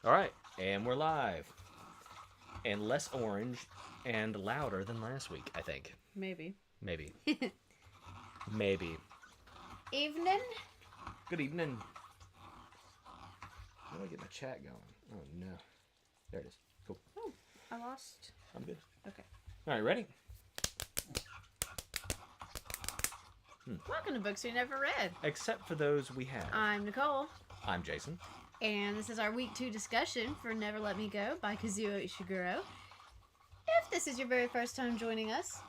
All right, and we're live. And less orange and louder than last week, I think. Maybe. Maybe. Maybe. Evening. Good evening. How do I get my chat going? Oh, no. There it is. Cool. Oh, I lost. I'm good. Okay. All right, ready? Welcome to Books We Never Read. Except for those we have. I'm Nicole. I'm Jason. And this is our week 2 discussion for Never Let Me Go by Kazuo Ishiguro. If this is your very first time joining us,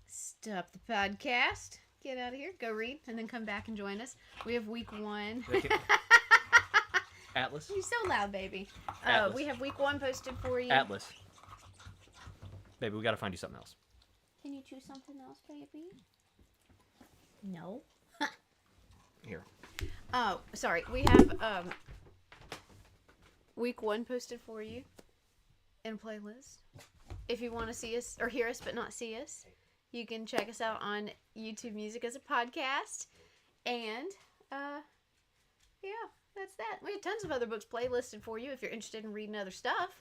stop the podcast, get out of here, go read, and then come back and join us. We have week 1. Atlas. You're so loud, baby. Atlas. We have week 1 posted for you. Atlas. Baby, we got to find you something else. Can you choose something else, baby? No. Here. Oh, sorry. We have week 1 posted for you in a playlist. If you want to see us or hear us but not see us, you can check us out on YouTube Music as a podcast. And yeah, that's that. We have tons of other books playlisted for you if you're interested in reading other stuff.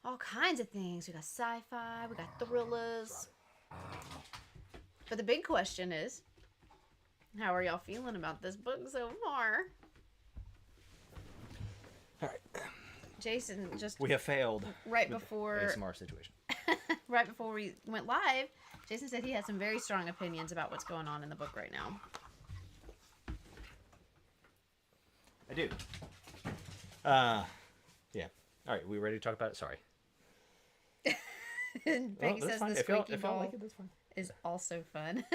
All kinds of things. We got sci-fi, we got thrillers. But the big question is, how are y'all feeling about this book so far? All right. Jason just We have failed. right before ASMR situation. right before we went live, Jason said he had some very strong opinions about what's going on in the book right now. I do. Yeah. All right, we ready to talk about it? Sorry. And Becky that's says fine. the If y'all squeaky ball like it, that's fine. is also fun.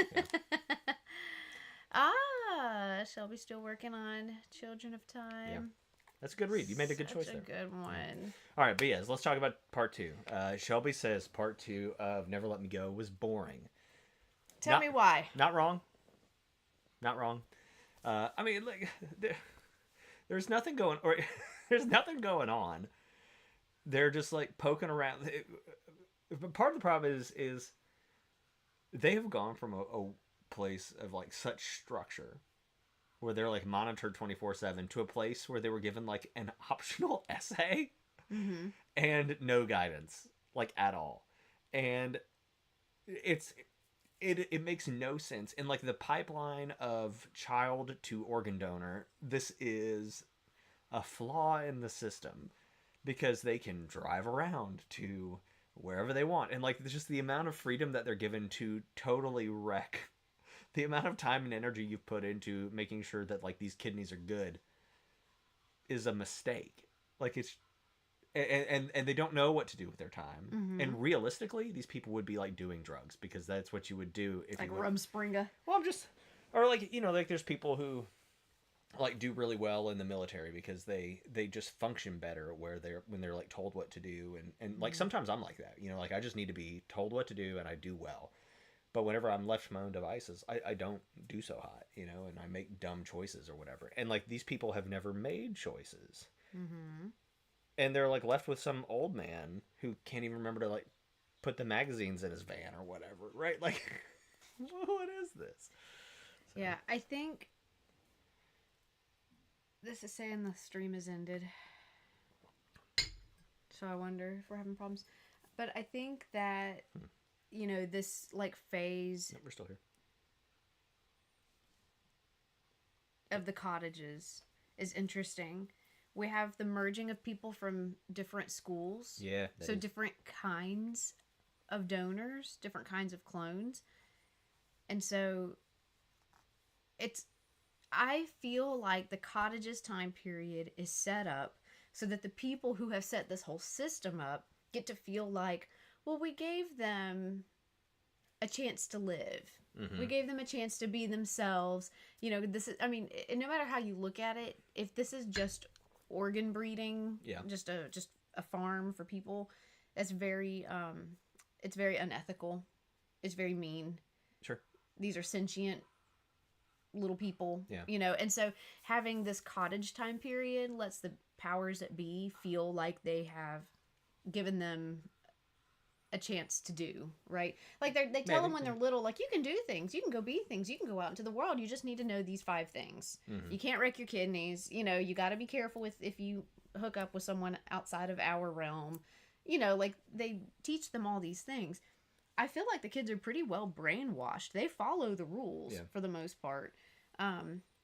Shelby's still working on Children of Time. Yeah. That's a good read. You made a good choice Such there. a good one. All right, but yes, let's talk about part 2. Shelby says part 2 of Never Let Me Go was boring. Tell me why. Not wrong. Not wrong. I mean, like, there's nothing going, or there's nothing going on. They're just like poking around. But part of the problem is they have gone from a place of like such structure where they're like monitored 24/7 to a place where they were given like an optional essay and no guidance like at all. And it makes no sense. In like the pipeline of child to organ donor, this is a flaw in the system because they can drive around to wherever they want. And like just the amount of freedom that they're given to totally wreck the amount of time and energy you've put into making sure that like these kidneys are good is a mistake. Like it's and they don't know what to do with their time. And realistically, these people would be like doing drugs because that's what you would do if Like you would. Rumspringa. Well, I'm just, or like, you know, like there's people who like do really well in the military because they just function better when they're like told what to do. And like sometimes I'm like that, you know, like I just need to be told what to do and I do well. But whenever I'm left to my own devices, I don't do so hot, you know, and I make dumb choices or whatever. And like these people have never made choices. And they're like left with some old man who can't even remember to like put the magazines in his van or whatever, right? Like, what is this? So. Yeah, I think this is saying the stream has ended. So I wonder if we're having problems. But I think that, you know, this like phase No, we're still here. of the cottages is interesting. We have the merging of people from different schools. Yeah. So different kinds of donors, different kinds of clones. And so I feel like the cottages time period is set up so that the people who have set this whole system up get to feel like, well, we gave them a chance to live. We gave them a chance to be themselves. You know, this is, I mean, no matter how you look at it, if this is just organ breeding, just a farm for people, that's very, it's very unethical. It's very mean. Sure. These are sentient little people, Yeah. you know, and so having this cottage time period lets the powers that be feel like they have given them a chance to do, right? Like they tell them when they're little, like, you can do things, you can go be things, you can go out into the world, you just need to know these 5 things. You can't wreck your kidneys, you know, you got to be careful with if you hook up with someone outside of our realm, you know, like they teach them all these things. I feel like the kids are pretty well brainwashed. They follow the rules for the most part.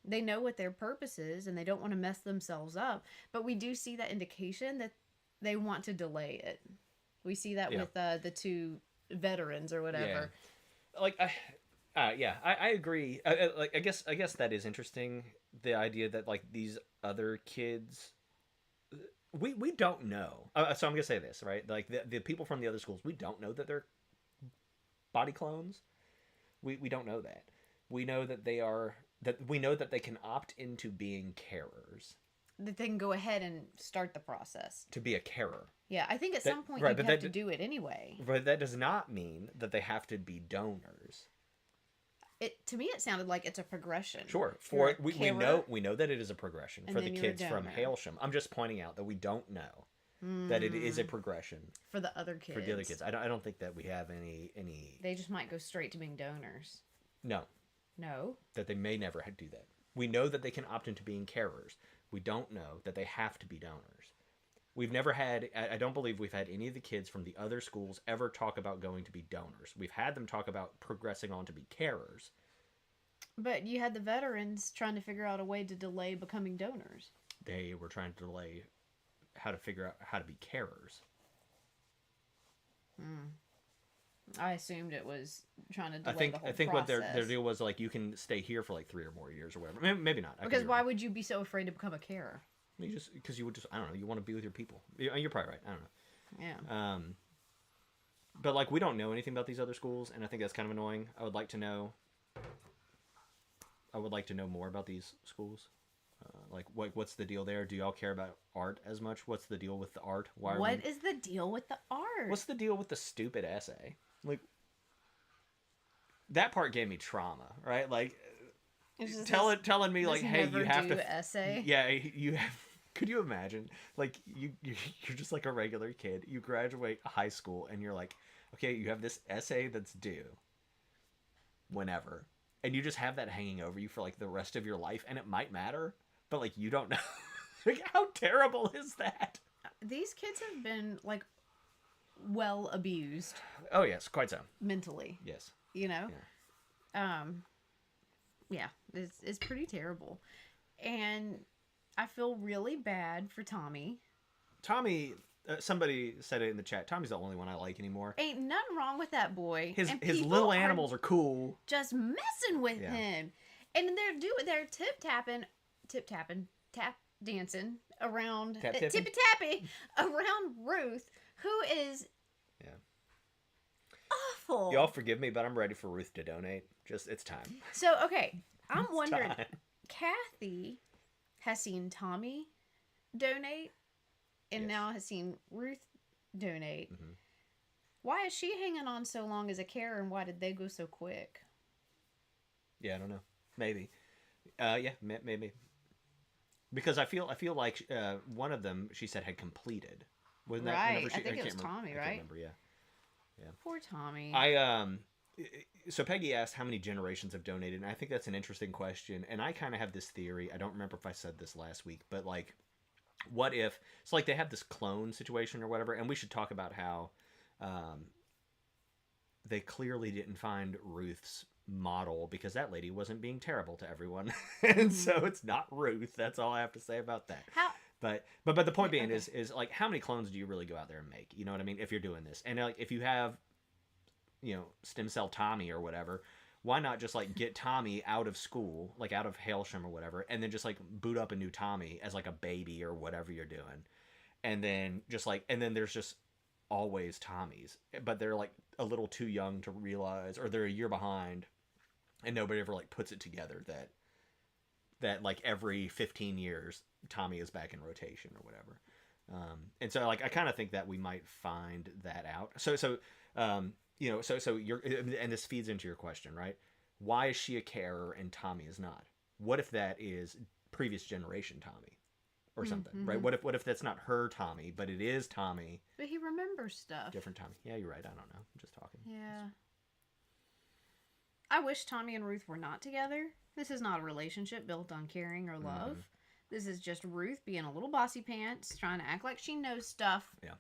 They know what their purpose is and they don't want to mess themselves up, but we do see that indication that they want to delay it. We see that with the 2 veterans or whatever. Yeah. Like, I agree. Like, I guess that is interesting. The idea that like these other kids, we don't know. So I'm gonna say this, right? Like the people from the other schools, we don't know that they're body clones. We don't know that. We know that they are. That we know that they can opt into being carers. That they can go ahead and start the process To be a carer. Yeah, I think at some point you have to do it anyway. But that does not mean that they have to be donors. To me, it sounded like it's a progression. Sure, we know that it is a progression for the kids from Hailsham. I'm just pointing out that we don't know that it is a progression for the other kids. For the other kids, I don't think that we have any. They just might go straight to being donors. No. That they may never do that. We know that they can opt into being carers. We don't know that they have to be donors. We've never had, I don't believe we've had any of the kids from the other schools ever talk about going to be donors. We've had them talk about progressing on to be carers. But you had the veterans trying to figure out a way to delay becoming donors. They were trying to delay how to figure out how to be carers. I assumed it was trying to delay the whole I think process. What their deal was, like, you can stay here for like 3 or more years or whatever. Maybe not. Because why would you be so afraid to become a carer? Because you would just, I don't know, you want to be with your people. You're probably right. I don't know. Yeah. But like, we don't know anything about these other schools, and I think that's kind of annoying. I would like to know more about these schools. Like, what's the deal there? Do y'all care about art as much? What's the deal with the art? What is the deal with the art? What's the deal with the stupid essay? Like, that part gave me trauma, right? Like, telling me like, hey, you have to essay. Yeah, you have. Could you imagine? Like, you're just like a regular kid. You graduate high school, and you're like, okay, you have this essay that's due whenever, and you just have that hanging over you for like the rest of your life, and it might matter, but like you don't know. Like, how terrible is that? These kids have been like well abused. Oh yes, quite so. Mentally. Yes. You know. Yeah. It's pretty terrible, and I feel really bad for Tommy. Somebody said it in the chat. Tommy's the only one I like anymore. Ain't nothing wrong with that boy. His little animals are cool. Just messing with him, and they're tap dancing around tippy tappy around Ruth, who is awful. Y'all forgive me, but I'm ready for Ruth to donate. It's time. So okay, I'm wondering. Kathy has seen Tommy donate, and now has seen Ruth donate. Mm-hmm. Why is she hanging on so long as a carer, and why did they go so quick? Yeah, I don't know. Maybe. Maybe. Because I feel like one of them, she said, had completed. Wasn't that right? I think it was Tommy, right? I can't remember. Yeah. Poor Tommy. So Peggy asked how many generations have donated, and I think that's an interesting question. And I kind of have this theory. I don't remember if I said this last week, but like, what if it's like they have this clone situation or whatever, and we should talk about how they clearly didn't find Ruth's model because that lady wasn't being terrible to everyone, and so it's not Ruth. That's all I have to say about that. But the point being is like, how many clones do you really go out there and make? You know what I mean? If you're doing this, and like if you have, stem cell Tommy or whatever, why not just like get Tommy out of school, like out of Hailsham or whatever, and then just like boot up a new Tommy as like a baby or whatever you're doing, and then there's just always Tommies, but they're like a little too young to realize, or they're a year behind, and nobody ever like puts it together that like every 15 years Tommy is back in rotation or whatever. And so like I kind of think that we might find that out. So you're, and this feeds into your question, right? Why is she a carer and Tommy is not? What if that is previous generation Tommy? or something, right? What if that's not her Tommy, but it is Tommy? But he remembers stuff. Different Tommy. Yeah, you're right. I don't know. I'm just talking. Yeah. I wish Tommy and Ruth were not together. This is not a relationship built on caring or love. This is just Ruth being a little bossy pants, trying to act like she knows stuff. Yeah.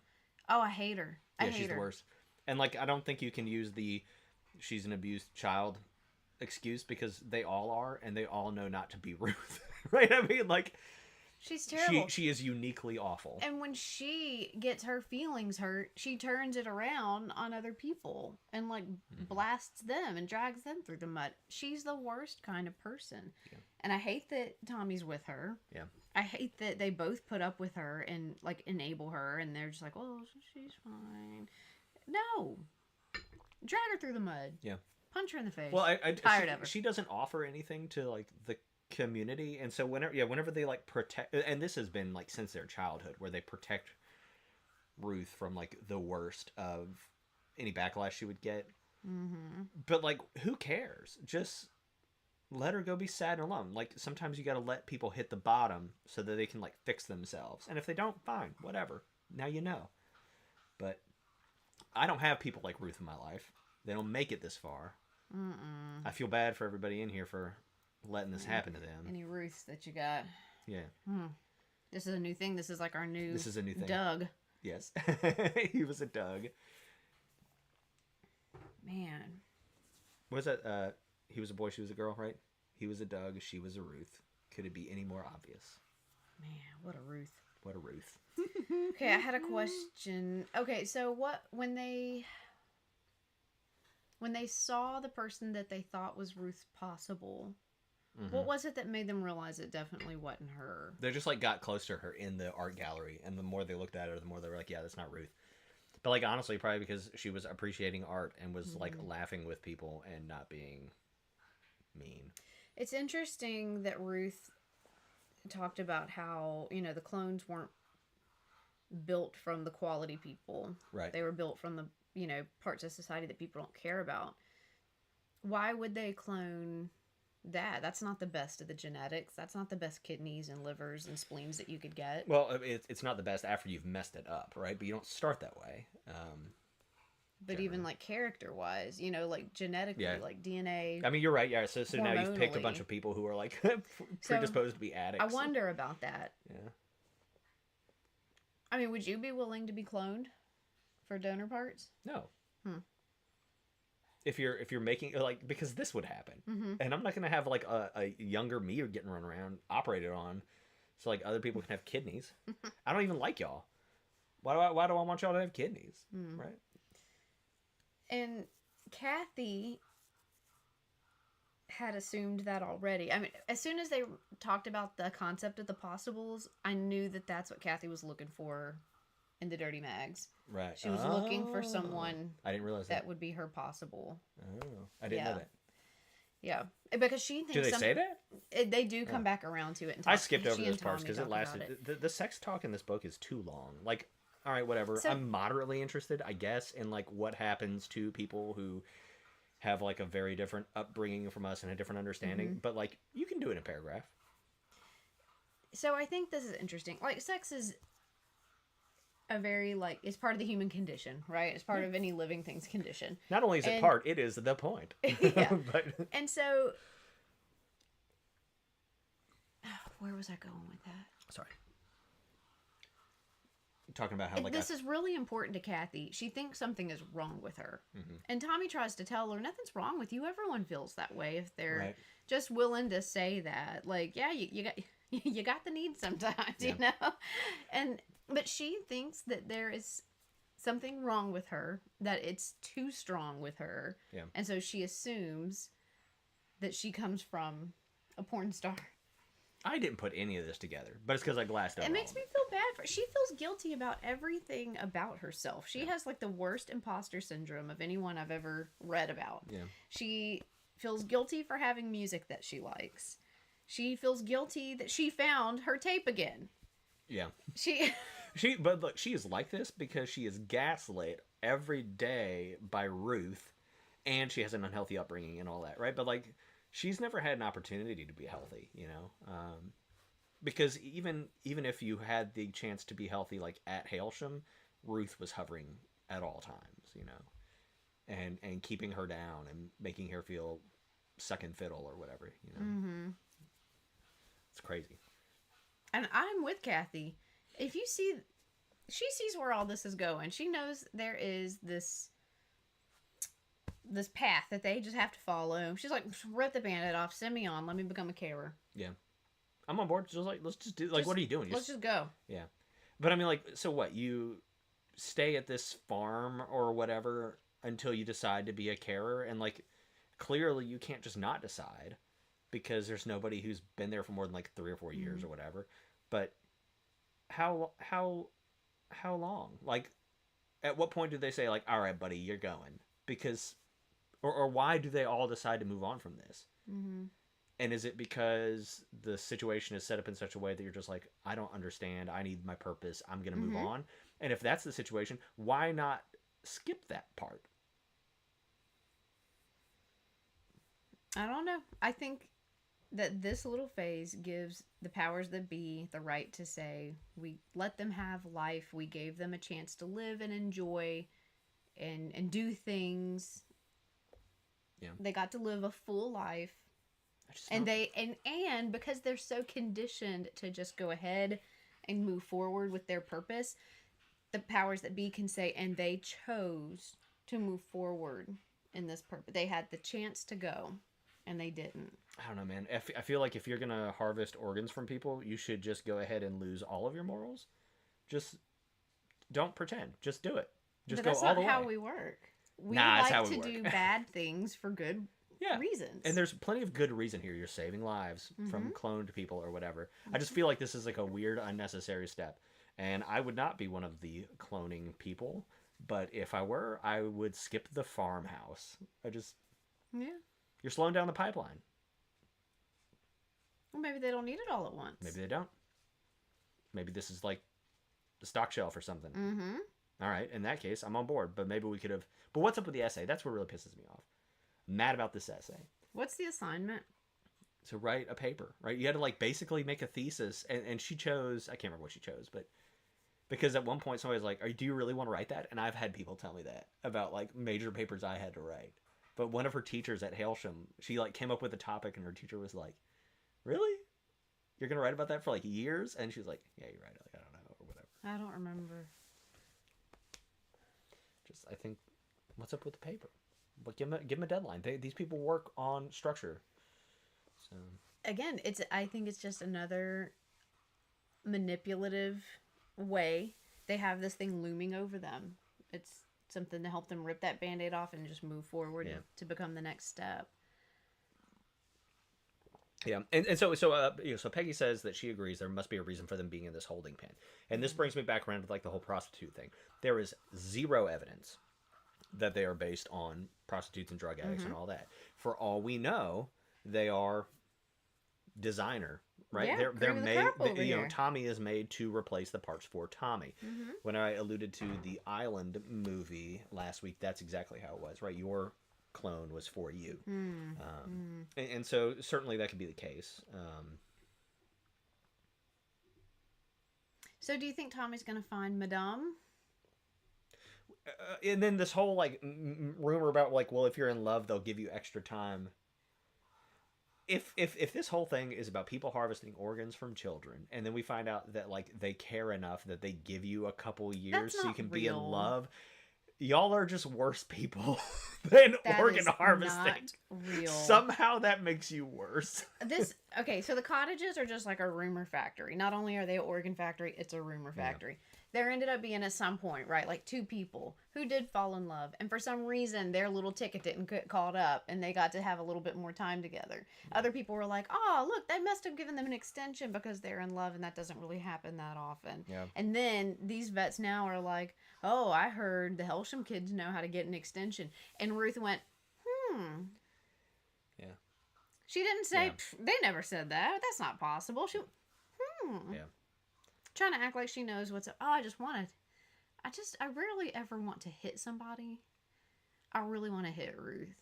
Oh, I hate her. I hate she's her. The worst. And like, I don't think you can use the she's an abused child excuse, because they all are, and they all know not to be Ruth. Right? I mean, like, she's terrible. She is uniquely awful. And when she gets her feelings hurt, she turns it around on other people and like blasts them and drags them through the mud. She's the worst kind of person. Yeah. And I hate that Tommy's with her. Yeah. I hate that they both put up with her and like enable her, and they're just like, "Oh, she's fine." No. Drag her through the mud. Yeah. Punch her in the face. Well, tired of her. She doesn't offer anything to like the community, and so whenever they like protect, and this has been like since their childhood, where they protect Ruth from like the worst of any backlash she would get. But like, who cares? Just let her go be sad and alone. Like, sometimes you got to let people hit the bottom so that they can like fix themselves, and if they don't, fine, whatever. Now you know. But I don't have people like Ruth in my life. They don't make it this far. I feel bad for everybody in here for letting this happen to them. Any Ruths that you got? Yeah. This is a new thing. This is like our new. This is a new thing. Doug. Yes. He was a Doug. Man. What was that? He was a boy, she was a girl, right? He was a Doug, she was a Ruth. Could it be any more obvious? Man, what a Ruth. What a Ruth. Okay, I had a question. Okay, so when they saw the person that they thought was Ruth possible, what was it that made them realize it definitely wasn't her? They just like got close to her in the art gallery, and the more they looked at her, the more they were like, yeah, that's not Ruth. But like, honestly, probably because she was appreciating art and was like laughing with people and not being mean. It's interesting that Ruth talked about how, you know, the clones weren't built from the quality people. Right. They were built from the, you know, parts of society that people don't care about. Why would they clone that? That's not the best of the genetics. That's not the best kidneys and livers and spleens that you could get. Well, it's not the best after you've messed it up, right? But you don't start that way. But generally, even like character-wise, you know, like genetically, like DNA. I mean, you're right. Yeah. So now you've picked a bunch of people who are like predisposed to be addicts. I wonder about that. Yeah. I mean, would you be willing to be cloned for donor parts? No. If you're making, like, because this would happen, and I'm not gonna have like a younger me or getting run around operated on, so like other people can have kidneys. I don't even like y'all. Why do I want y'all to have kidneys? Right. And Kathy had assumed that already. I mean, as soon as they talked about the concept of the possibles, I knew that that's what Kathy was looking for in the Dirty Mags. Right. She was looking for someone I didn't realize that would be her possible. Oh, I didn't know that. Yeah, because she thinks. Do they say that? They do come back around to it. And I skipped over those parts because it lasted. The sex talk in this book is too long. Like, all right, whatever. So, I'm moderately interested, I guess, in like what happens to people who have like a very different upbringing from us and a different understanding. But like, you can do it in a paragraph. So I think this is interesting. Like, sex is a very, like, it's part of the human condition, right? It's part of any living thing's condition. Not only is it part, it is the point. Yeah. And so, where was I going with that? Sorry. Talking about how, like, this is really important to Kathy. She thinks something is wrong with her. And Tommy tries to tell her, nothing's wrong with you. Everyone feels that way if they're just willing to say that. Like, yeah, you got the need sometimes, you know? But she thinks that there is something wrong with her, that it's too strong with her. Yeah. And so she assumes that she comes from a porn star. I didn't put any of this together, but it's because I glassed over. It makes me feel bad for her. She feels guilty about everything about herself. She has like the worst imposter syndrome of anyone I've ever read about. Yeah. She feels guilty for having music that she likes. She feels guilty that she found her tape again. Yeah. But look, she is like this because she is gaslit every day by Ruth, and she has an unhealthy upbringing and all that, right? But like, she's never had an opportunity to be healthy, you know? Because even if you had the chance to be healthy, like at Hailsham, Ruth was hovering at all times, and keeping her down and making her feel second fiddle or whatever, Mm-hmm. It's crazy. And I'm with Kathy. If you see, she sees where all this is going. She knows there is this path that they just have to follow. She's like, rip the Band-Aid off, send me on, let me become a carer. Yeah, I'm on board. Just like, let's just do, like, what are you doing? Let's just go. Yeah, but I mean, like, so what? You stay at this farm or whatever until you decide to be a carer, and like, clearly you can't just not decide because there's nobody who's been there for more than like 3 or 4 years or whatever. But how long? Like, at what point do they say like, all right, buddy, you're going? Because or why do they all decide to move on from this? Mm-hmm. And is it because the situation is set up in such a way that you're just like, I don't understand, I need my purpose, I'm gonna move on? And if that's the situation, why not skip that part? I don't know. I think that this little phase gives the powers that be the right to say, we let them have life, we gave them a chance to live and enjoy and do things. Yeah. They got to live a full life. And and because they're so conditioned to just go ahead and move forward with their purpose, the powers that be can say, and they chose to move forward in this purpose. They had the chance to go, and they didn't. I don't know, man. I feel like if you're going to harvest organs from people, you should just go ahead and lose all of your morals. Just don't pretend. Just do it. Just go all the way. That's not how we work. We that's like how we to work. do bad things for good reasons. And there's plenty of good reason here. You're saving lives from cloned people or whatever. I just feel like this is like a weird, unnecessary step. And I would not be one of the cloning people. But if I were, I would skip the farmhouse. You're slowing down the pipeline. Well, maybe they don't need it all at once. Maybe they don't. Maybe this is like the stock shelf or something. Mm-hmm. All right, in that case, I'm on board. But maybe we could have... But what's up with the essay? That's what really pisses me off. I'm mad about this essay. What's the assignment? To write a paper, right? You had to like basically make a thesis, and she chose... I can't remember what she chose, but... Because at one point somebody was like, do you really want to write that? And I've had people tell me that about like major papers I had to write. But one of her teachers at Hailsham, she like came up with a topic and her teacher was like, really? You're going to write about that for like years? And she was like, yeah, you're right. Like, I don't know, or whatever. I don't remember. I think, what's up with the paper? But give them a deadline. These people work on structure. So again, I think it's just another manipulative way. They have this thing looming over them. It's something to help them rip that Band-Aid off and just move forward to become the next step. Yeah, and so Peggy says that she agrees there must be a reason for them being in this holding pen. And this brings me back around to like the whole prostitute thing. There is zero evidence that they are based on prostitutes and drug addicts and all that. For all we know, they are designer, right? Yeah, they're made, Tommy is made to replace the parts for Tommy. When I alluded to the Island movie last week, that's exactly how it was, right? Your clone was for you. And so certainly that could be the case. So do you think Tommy's going to find Madame? And then this whole like rumor about like, well, if you're in love, they'll give you extra time. If this whole thing is about people harvesting organs from children, and then we find out that like they care enough that they give you a couple years so you can be in love, y'all are just worse people than organ harvesting. Not real. Somehow that makes you worse. So the cottages are just like a rumor factory. Not only are they an organ factory, it's a rumor factory. There ended up being at some point, right, like 2 people who did fall in love. And for some reason, their little ticket didn't get called up and they got to have a little bit more time together. Other people were like, oh, look, they must have given them an extension because they're in love and that doesn't really happen that often. Yeah. And then these vets now are like, oh, I heard the Helsham kids know how to get an extension. And Ruth went, Yeah. She didn't say, they never said that. That's not possible. She Yeah. Trying to act like she knows what's up. Oh, I rarely ever want to hit somebody. I really want to hit Ruth.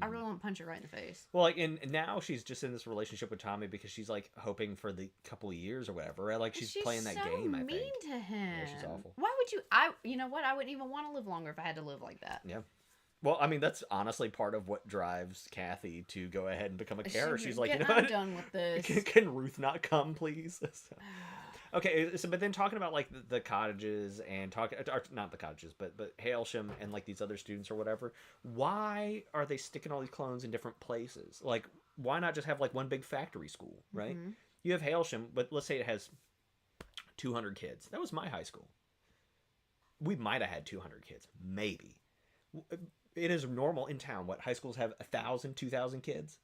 I really want to punch her right in the face. Well, like, and now she's just in this relationship with Tommy because she's like hoping for the couple of years or whatever, right? Like she's playing that game. I think. Mean to him. Yeah, she's awful. Why would you? You know what? I wouldn't even want to live longer if I had to live like that. Yeah. Well, I mean, that's honestly part of what drives Kathy to go ahead and become a carer. She's like, you know I'm what? done with this. Can Ruth not come, please? So. Okay, so but then talking about like the cottages and not the cottages, but Hailsham and like these other students or whatever. Why are they sticking all these clones in different places? Like, why not just have like one big factory school, right? Mm-hmm. You have Hailsham, but let's say it has 200 kids. That was my high school. We might have had 200 kids, maybe. It is normal in town. What, high schools have 1,000, 2,000 kids?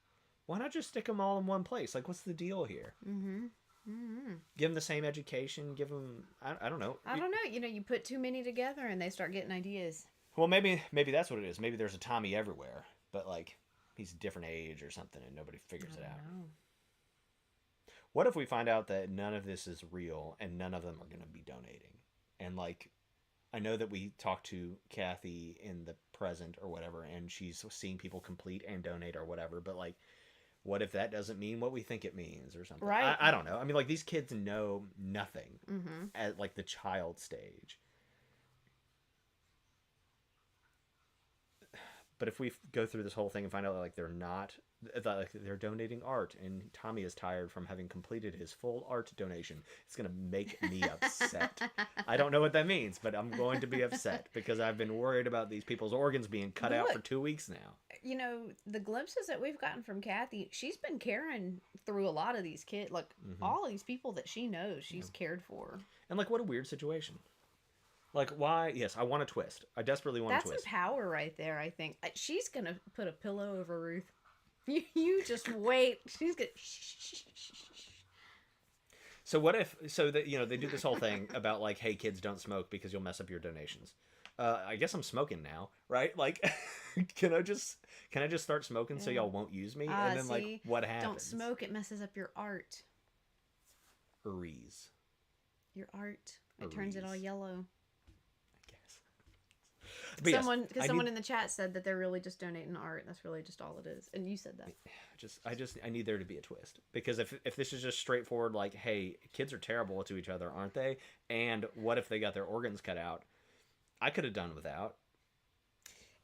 Why not just stick them all in one place? Like, what's the deal here? Mm-hmm. Mm-hmm. Give them the same education. Give them, I don't know. I don't know. You know, you put too many together and they start getting ideas. Well, maybe that's what it is. Maybe there's a Tommy everywhere, but like he's a different age or something, and nobody figures it out. Know. What if we find out that none of this is real and none of them are going to be donating? And like, I know that we talked to Kathy in the present or whatever, and she's seeing people complete and donate or whatever, but like, what if that doesn't mean what we think it means or something? Right. I don't know. I mean, like, these kids know nothing at like the child stage. But if we go through this whole thing and find out that, like, they're donating art, and Tommy is tired from having completed his full art donation, it's going to make me upset. I don't know what that means, but I'm going to be upset because I've been worried about these people's organs being cut out for 2 weeks now. You know, the glimpses that we've gotten from Kathy, she's been caring through a lot of these kids, like all of these people that she knows she's cared for. And like, what a weird situation. Like, why? Yes, I want a twist. I desperately want a twist. That's some power right there, I think. She's going to put a pillow over Ruth. You just wait. She's going to... So what if... So, that, you know, they do this whole thing about, like, hey, kids, don't smoke because you'll mess up your donations. I guess I'm smoking now, right? Like, can I just start smoking so y'all won't use me? And then, like, what happens? Don't smoke. It messes up your art. Eries. Your art. It turns it all yellow. But someone in the chat said that they're really just donating art. That's really just all it is, and you said that. I need there to be a twist, because if this is just straightforward, like, hey, kids are terrible to each other, aren't they? And what if they got their organs cut out? I could have done without.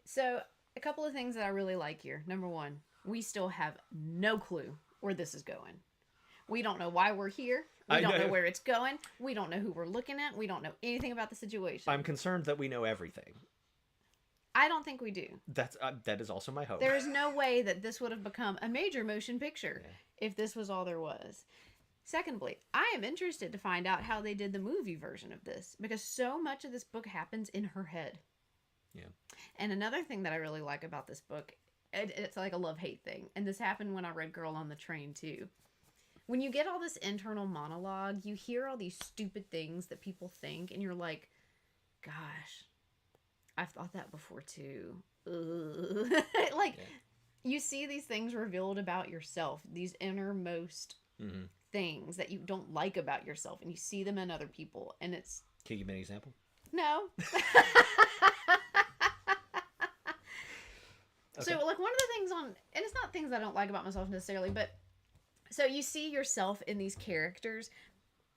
So a couple of things that I really like here. Number one, we still have no clue where this is going. We don't know why we're here. We don't know where it's going. We don't know who we're looking at. We don't know anything about the situation. I'm concerned that we know everything. I don't think we do. That is also my hope. There is no way that this would have become a major motion picture if this was all there was. Secondly, I am interested to find out how they did the movie version of this, because so much of this book happens in her head. Yeah. And another thing that I really like about this book, it's like a love-hate thing, and this happened when I read Girl on the Train too. When you get all this internal monologue, you hear all these stupid things that people think, and you're like, gosh, I've thought that before too. You see these things revealed about yourself, these innermost things that you don't like about yourself, and you see them in other people, and it's... Can you give me an example? No. Okay. So, like, one of the things and it's not things I don't like about myself necessarily, but so you see yourself in these characters,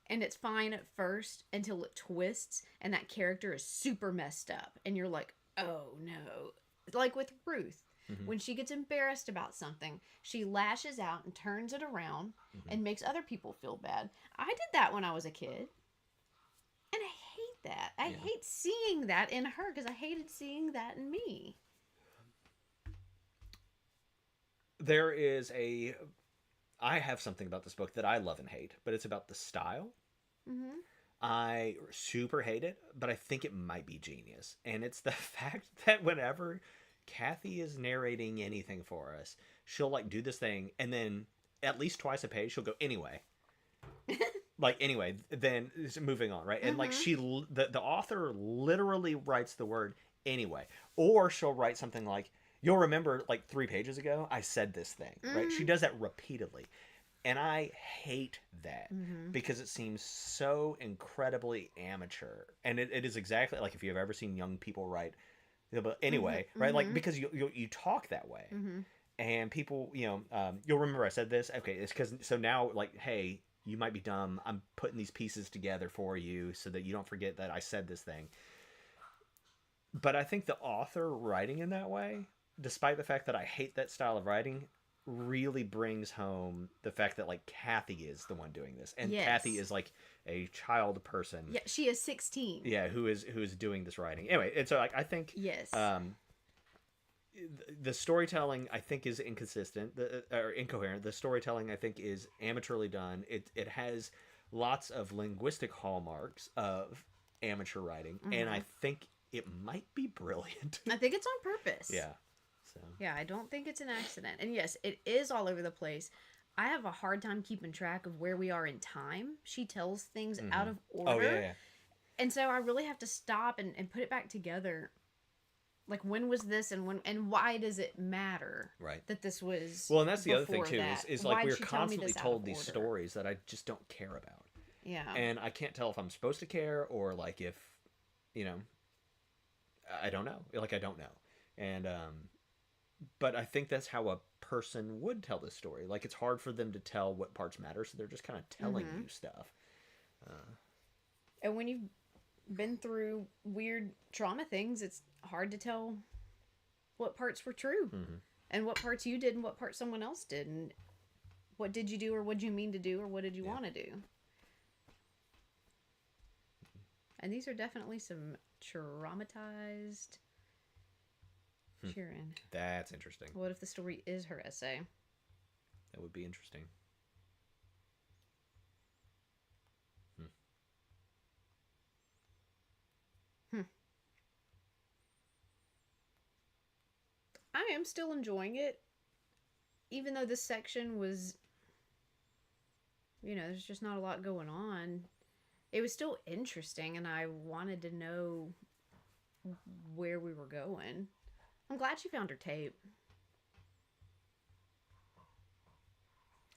and it's fine at first until it twists, and that character is super messed up, and you're like, oh no. Like with Ruth, when she gets embarrassed about something, she lashes out and turns it around and makes other people feel bad. I did that when I was a kid, and I hate that. I hate seeing that in her, because I hated seeing that in me. I have something about this book that I love and hate, but it's about the style. I super hate it, but I think it might be genius. And it's the fact that whenever Kathy is narrating anything for us, she'll like do this thing, and then at least twice a page she'll go, anyway. Like, anyway, then moving on, right? And like the author literally writes the word anyway. Or she'll write something like, you'll remember, like, 3 pages ago, I said this thing, right? She does that repeatedly. And I hate that because it seems so incredibly amateur. And it is exactly, like, if you've ever seen young people write, Yeah, but anyway, right? Like because you talk that way, and people, you'll remember I said this. Okay, it's because so now like, hey, you might be dumb. I'm putting these pieces together for you so that you don't forget that I said this thing. But I think the author writing in that way, despite the fact that I hate that style of writing, really brings home the fact that like Kathy is the one doing this, and Yes. Kathy is like a child person. Yeah, she is 16. Yeah, who is doing this writing anyway? And so like I think Yes. The storytelling I think is inconsistent or incoherent. The storytelling I think is amateurly done. It has lots of linguistic hallmarks of amateur writing, and I think it might be brilliant. I think it's on purpose. Yeah. So. Yeah, I don't think it's an accident. And yes, it is all over the place. I have a hard time keeping track of where we are in time. She tells things out of order. Oh, yeah. And so I really have to stop and put it back together. Like, when was this and why does it matter that this was well, and that's the other thing, before too, that? is like Why'd we're she tell me constantly this out told of these order? stories that I just don't care about. Yeah. And I can't tell if I'm supposed to care or, like, if, I don't know. Like, I don't know. And, but I think that's how a person would tell this story. Like, it's hard for them to tell what parts matter, so they're just kind of telling you stuff. And when you've been through weird trauma things, it's hard to tell what parts were true and what parts you did and what parts someone else did, and what did you do or what did you mean to do or what did you want to do. And these are definitely some traumatized Sharon. That's interesting. What if the story is her essay? That would be interesting. I am still enjoying it, even though this section was, there's just not a lot going on. It was still interesting, and I wanted to know where we were going. I'm glad she found her tape.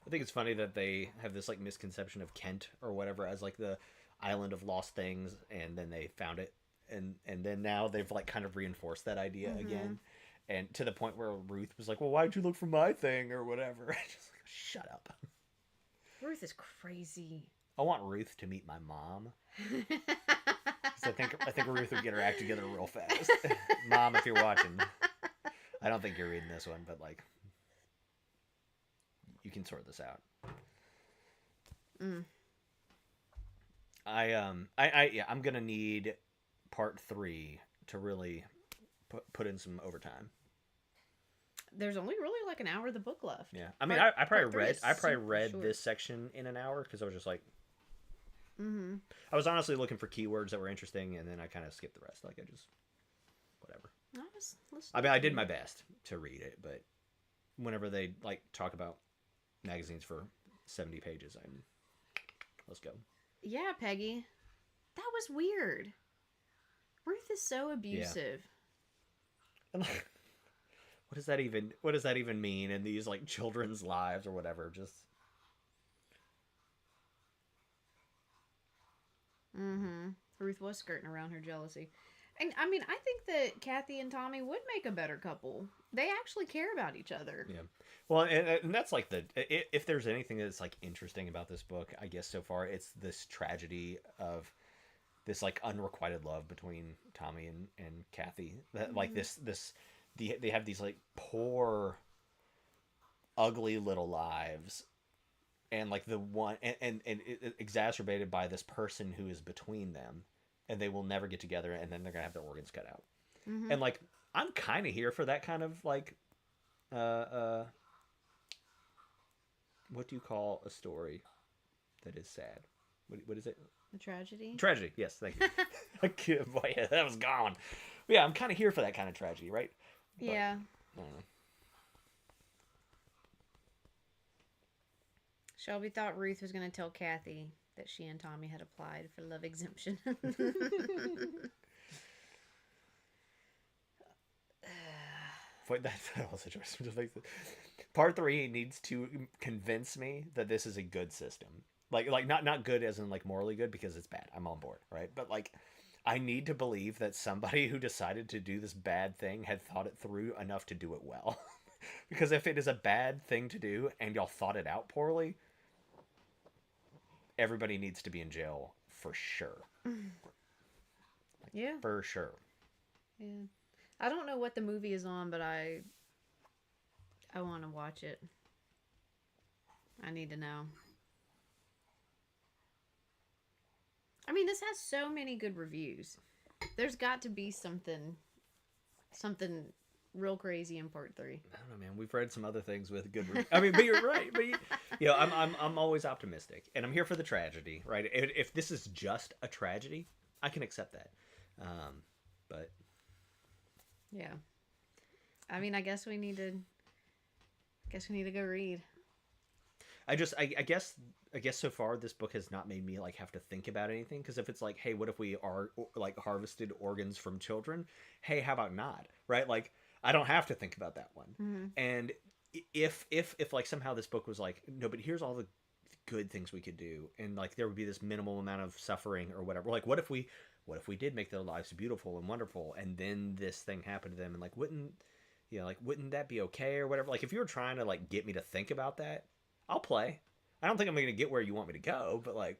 I think it's funny that they have this like misconception of Kent or whatever as like the island of lost things, and then they found it, and then now they've like kind of reinforced that idea again. And to the point where Ruth was like, well, why'd you look for my thing or whatever? Just like, shut up. Ruth is crazy. I want Ruth to meet my mom. I think Ruth would get her act together real fast. Mom, if you're watching, I don't think you're reading this one, but like, you can sort this out. I'm gonna need part 3 to really put in some overtime. There's only really like an hour of the book left. Yeah, I mean, I probably read this section in an hour because I was just like, I was honestly looking for keywords that were interesting, and then I kind of skipped the rest. Like I just, whatever. I did my best to read it, but whenever they like talk about magazines for 70 pages, let's go. Yeah, Peggy, that was weird. Ruth is so abusive. Yeah. What does that even mean in these like children's lives or whatever? Just Ruth was skirting around her jealousy. And I mean, I think that Kathy and Tommy would make a better couple. They actually care about each other. Yeah. Well, and that's like if there's anything that's like interesting about this book, I guess so far it's this tragedy of this like unrequited love between Tommy and Kathy. That like they have these like poor, ugly little lives, and like the one and it exacerbated by this person who is between them, and they will never get together, and then they're gonna have their organs cut out. And like I'm kind of here for that kind of like, what do you call a story that is sad? What is it? A tragedy? Tragedy, yes, thank you. Boy, yeah, that was gone. But yeah, I'm kind of here for that kind of tragedy, right? But, yeah. I don't know. Shelby thought Ruth was going to tell Kathy that she and Tommy had applied for love exemption. But that's all situation. Just makes it. Part 3 needs to convince me that this is a good system. Like not good as in like morally good, because it's bad. I'm on board, right? But like I need to believe that somebody who decided to do this bad thing had thought it through enough to do it well. Because if it is a bad thing to do and y'all thought it out poorly, everybody needs to be in jail for sure. Yeah. For sure. Yeah. I don't know what the movie is on, but I want to watch it. I need to know. I mean, this has so many good reviews. There's got to be something real crazy in part 3. I don't know, man. We've read some other things with good. I mean, but you're right. But I'm always optimistic, and I'm here for the tragedy, right? If this is just a tragedy, I can accept that. But yeah, I mean, I guess we need to go read. I guess so far this book has not made me like have to think about anything, because if it's like, hey, what if we are like harvested organs from children? Hey, how about not? Right? Like, I don't have to think about that one. Mm-hmm. And if like somehow this book was like, no, but here's all the good things we could do, and like there would be this minimal amount of suffering or whatever. Like, what if we did make their lives beautiful and wonderful, and then this thing happened to them, and like wouldn't that be okay or whatever? Like, if you were trying to like get me to think about that, I'll play. I don't think I'm going to get where you want me to go, but like,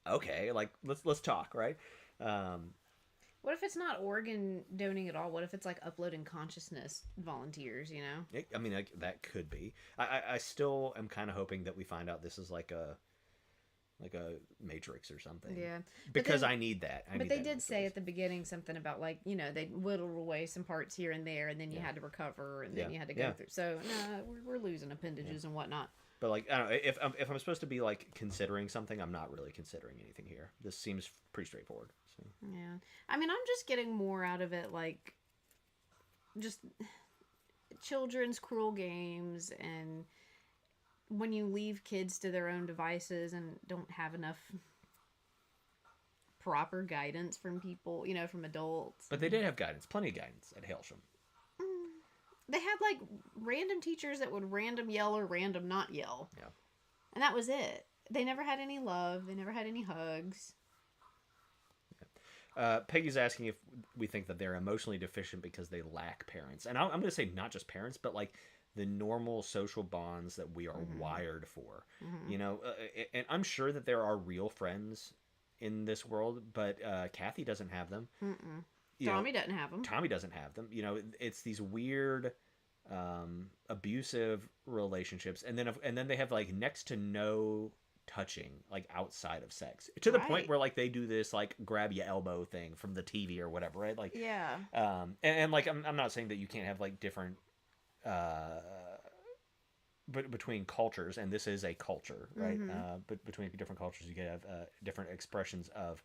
okay, like let's talk, right? What if it's not organ donating at all? What if it's like uploading consciousness volunteers? You know? I mean, like, that could be. I still am kind of hoping that we find out this is like a Matrix or something. Yeah, because I need that. But they did say at the beginning something about like, you know, they whittled away some parts here and there, and then you had to recover, and then you had to go through. So no, we're losing appendages and whatnot. But like, I don't know, if I'm supposed to be like considering something, I'm not really considering anything here. This seems pretty straightforward. So. Yeah, I mean, I'm just getting more out of it, like just children's cruel games, and when you leave kids to their own devices and don't have enough proper guidance from people, you know, from adults. But they did have guidance, plenty of guidance at Hailsham. They had like random teachers that would random yell or random not yell. Yeah. And that was it. They never had any love. They never had any hugs. Peggy's asking if we think that they're emotionally deficient because they lack parents. And I'm going to say not just parents, but like the normal social bonds that we are wired for. Mm-hmm. You know, and I'm sure that there are real friends in this world, but Kathy doesn't have them. Mm-mm. Tommy doesn't have them. Tommy doesn't have them. You know, it's these weird, abusive relationships, and then they have like next to no touching, like outside of sex, to the point where like they do this like grab your elbow thing from the TV or whatever, right? Like, yeah. And like I'm not saying that you can't have like different, but between cultures, and this is a culture, right? Mm-hmm. But between different cultures, you can have different expressions of.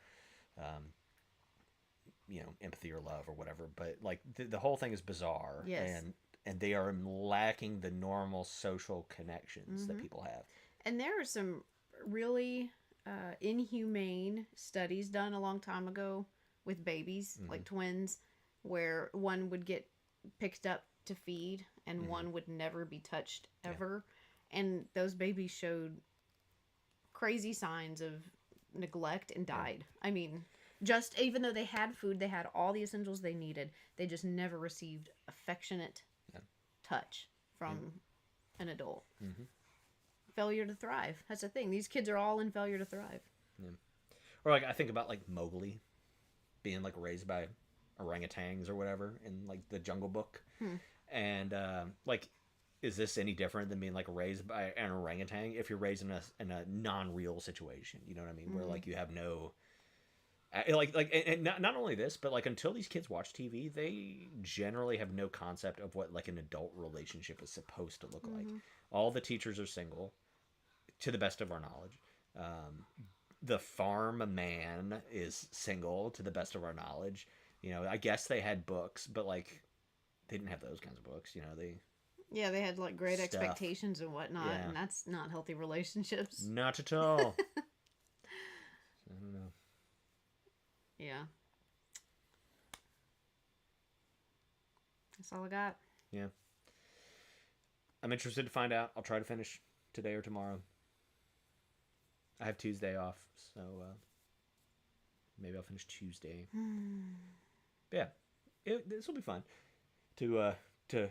You know, empathy or love or whatever, but like the whole thing is bizarre. Yes. And they are lacking the normal social connections that people have. And there are some really inhumane studies done a long time ago with babies, like twins, where one would get picked up to feed and one would never be touched ever. Yeah. And those babies showed crazy signs of neglect and died. Yeah. I mean, just even though they had food, they had all the essentials they needed, they just never received affectionate touch from an adult. Mm-hmm. Failure to thrive. That's the thing. These kids are all in failure to thrive. Yeah. Or like I think about like Mowgli being like raised by orangutans or whatever in like the Jungle Book. And like, is this any different than being like raised by an orangutan if you're raised in a non-real situation? You know what I mean? Where like you have no. And not only this, but like until these kids watch TV, they generally have no concept of what like an adult relationship is supposed to look like. All the teachers are single, to the best of our knowledge. The farm man is single, to the best of our knowledge. You know, I guess they had books, but like they didn't have those kinds of books. You know, they had like great expectations and whatnot, and that's not healthy relationships. Not at all. I don't know. Yeah. That's all I got. Yeah. I'm interested to find out. I'll try to finish today or tomorrow. I have Tuesday off, so Maybe I'll finish Tuesday. Yeah, this will be fun to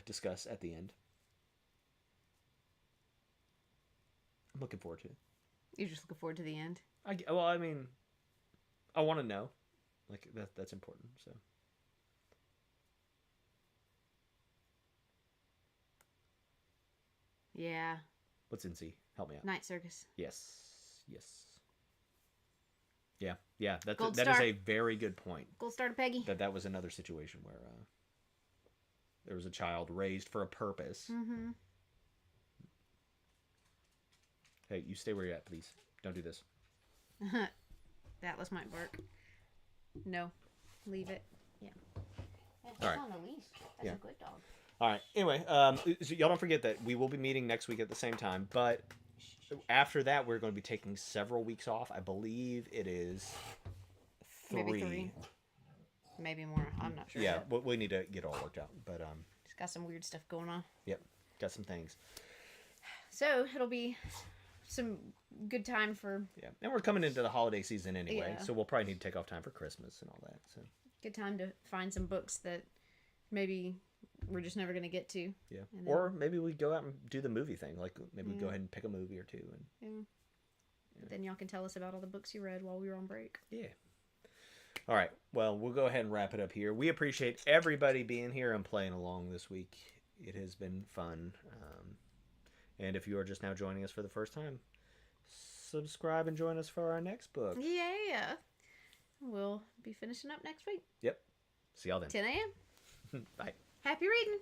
discuss at the end. I'm looking forward to it. You're just looking forward to the end? I mean, I want to know. Like, that's important, so. Yeah. What's in C? Help me out. Night Circus. Yes. Yeah. That Gold is star. a very good point. Gold star to Peggy. That was another situation where there was a child raised for a purpose. Mm-hmm. Hey, you stay where you're at, please. Don't do this. Atlas might bark. No. Leave it. Yeah. All right. On the leash. That's a good dog. All right. Anyway, so y'all don't forget that we will be meeting next week at the same time. But after that, we're going to be taking several weeks off. I believe it is 3. Maybe 3. Maybe more. I'm not sure. Yeah, we need to get it all worked out. But just got some weird stuff going on. Yep, got some things. So it'll be some good time for. Yeah, and we're coming into the holiday season anyway, Yeah. so we'll probably need to take off time for Christmas and all that. So good time to find some books that maybe we're just never going to get to. Yeah, then, or maybe we go out and do the movie thing. Like maybe we go ahead and pick a movie or two. And Then y'all can tell us about all the books you read while we were on break. yeah. All right. Well, we'll go ahead and wrap it up here. We appreciate everybody being here and playing along this week. It has been fun. And if you are just now joining us for the first time, subscribe and join us for our next book. Yeah. We'll be finishing up next week. Yep. See y'all then. 10 a.m. Bye. Happy reading.